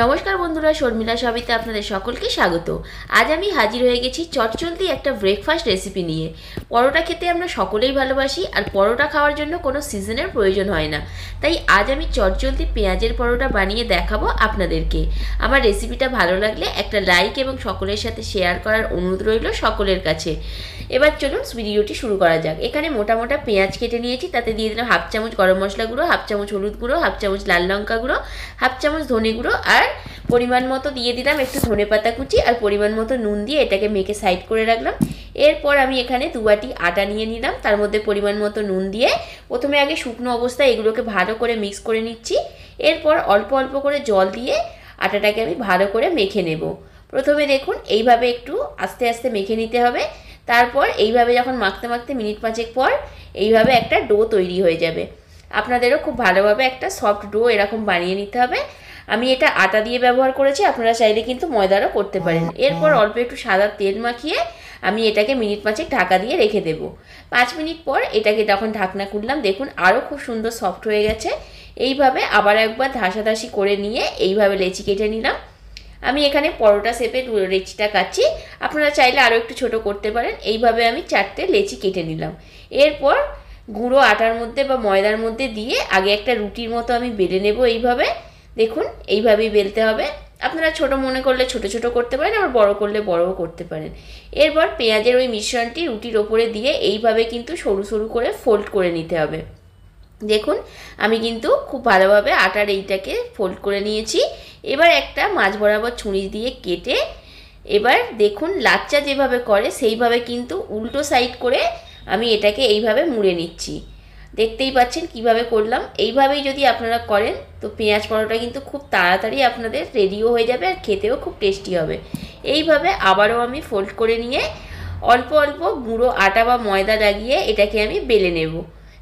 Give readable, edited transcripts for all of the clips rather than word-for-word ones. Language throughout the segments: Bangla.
নমস্কার বন্ধুরা, শর্মিলা সবিতে আপনাদের সকলকে স্বাগত। আজ আমি হাজির হয়ে গেছি চটজলদি একটা ব্রেকফাস্ট রেসিপি নিয়ে। পরোটা খেতে আমরা সকলেই ভালোবাসি, আর পরোটা খাওয়ার জন্য কোনো সিজনের প্রয়োজন হয় না। তাই আজ আমি চটজলদি পেঁয়াজের পরোটা বানিয়ে দেখাবো আপনাদেরকে। আমার রেসিপিটা ভালো লাগলে একটা লাইক এবং সকলের সাথে শেয়ার করার অনুরোধ রইল সকলের কাছে। এবার চলুন ভিডিওটি শুরু করা যাক। এখানে মোটা মোটা পেঁয়াজ কেটে নিয়েছি, তাতে দিয়ে দিলাম হাফ চামচ গরম মশলা গুঁড়ো, হাফ চামচ হলুদ গুঁড়ো, হাফ চামচ লাল লঙ্কা গুঁড়ো, হাফ চামচ ধনে গুঁড়ো, আর পরিমাণ মতো দিয়ে দিলাম একটু ধনেপাতা কুচি, আর পরিমাণ মতো নুন দিয়ে এটাকে মেখে সাইড করে রাখলাম। এরপর আমি এখানে 2 বাটি আটা নিয়ে নিলাম, তার মধ্যে পরিমাণ মতো নুন দিয়ে প্রথমে আগে শুকনো অবস্থায় এগুলোকে ভালো করে মিক্স করে নিচ্ছি। এরপর অল্প অল্প করে জল দিয়ে আটাটাকে আমি ভালো করে মেখে নেব। প্রথমে দেখুন এইভাবে একটু আস্তে আস্তে মেখে নিতে হবে। তারপর এইভাবে যখন মাখতে মাখতে মিনিট 5 পর এইভাবে একটা ডো তৈরি হয়ে যাবে। আপনাদেরও খুব ভালোভাবে একটা সফট ডো এরকম বানিয়ে নিতে হবে। আমি এটা আটা দিয়ে ব্যবহার করেছি, আপনারা চাইলে কিন্তু ময়দারও করতে পারেন। এরপর অল্প একটু সাদা তেল মাখিয়ে আমি এটাকে মিনিট 5 ঢাকা দিয়ে রেখে দেব। 5 মিনিট পর এটাকে যখন ঢাকনা খুললাম, দেখুন আরও খুব সুন্দর সফট হয়ে গেছে। এইভাবে আবার একবার ধাসাধাসি করে নিয়ে এইভাবে লেচি কেটে নিলাম। আমি এখানে পরোটা শেপে লেচিটা কাটছি, আপনারা চাইলে আরও একটু ছোট করতে পারেন। এইভাবে আমি 4টে লেচি কেটে নিলাম। এরপর গুঁড়ো আটার মধ্যে বা ময়দার মধ্যে দিয়ে আগে একটা রুটির মতো আমি বেলে নেব। এইভাবে দেখুন এইভাবেই বেলতে হবে। আপনারা ছোট মনে করলে ছোট ছোট করতে পারেন, আবার বড় করলে বড়ও করতে পারেন। এরপর পেঁয়াজের ওই মিশ্রণটি রুটির ওপরে দিয়ে এইভাবে কিন্তু সরু সরু করে ফোল্ড করে নিতে হবে। দেখুন আমি কিন্তু খুব ভালোভাবে আটার এইটাকে ফোল্ড করে নিয়েছি। এবার একটা মাঝ বরাবর ছুরি দিয়ে কেটে এবার দেখুন লাচ্চা যেভাবে করে সেইভাবে কিন্তু উল্টো সাইড করে আমি এটাকে এইভাবে মুড়ে নিচ্ছি। দেখতেই পাচ্ছেন কিভাবে করলাম। এইভাবেই যদি আপনারা করেন তো পেঁয়াজ পরোটা কিন্তু খুব তাড়াতাড়ি আপনাদের রেডিও হয়ে যাবে, আর খেতেও খুব টেস্টি হবে। এইভাবে আবারও আমি ফোল্ড করে নিয়ে অল্প অল্প গুঁড়ো আটা বা ময়দা লাগিয়ে এটাকে আমি বেলে নেব।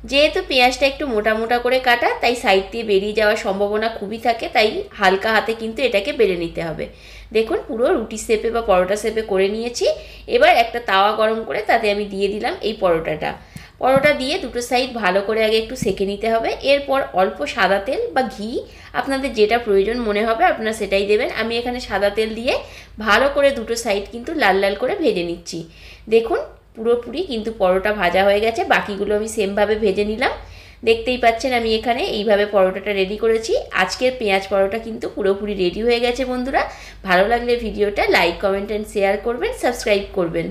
যেহেতু পেঁয়াজটা একটু মোটা মোটা করে কাটা, তাই সাইড দিয়ে বেরিয়ে যাওয়ার সম্ভাবনা খুবই থাকে, তাই হালকা হাতে কিন্তু এটাকে বেলে নিতে হবে। দেখুন পুরো রুটি শেপে বা পরোটা শেপে করে নিয়েছি। এবার একটা তাওয়া গরম করে তাতে আমি দিয়ে দিলাম এই পরোটা দিয়ে দুটো সাইড ভালো করে আগে একটু সেঁকে নিতে হবে। এরপর অল্প সাদা তেল বা ঘি, আপনাদের যেটা প্রয়োজন মনে হবে আপনারা সেটাই দেবেন। আমি এখানে সাদা তেল দিয়ে ভালো করে দুটো সাইড কিন্তু লাল লাল করে ভেজে নিচ্ছি। দেখুন পুরোপুরি কিন্তু পরোটা ভাজা হয়ে গেছে, বাকিগুলো আমি সেমভাবে ভেজে নিলাম। দেখতেই পাচ্ছেন আমি এখানে এইভাবে পরোটাটা রেডি করেছি। আজকের পেঁয়াজ পরোটা কিন্তু পুরোপুরি রেডি হয়ে গেছে বন্ধুরা। ভালো লাগলে ভিডিওটা লাইক, কমেন্ট অ্যান্ড শেয়ার করবেন, সাবস্ক্রাইব করবেন।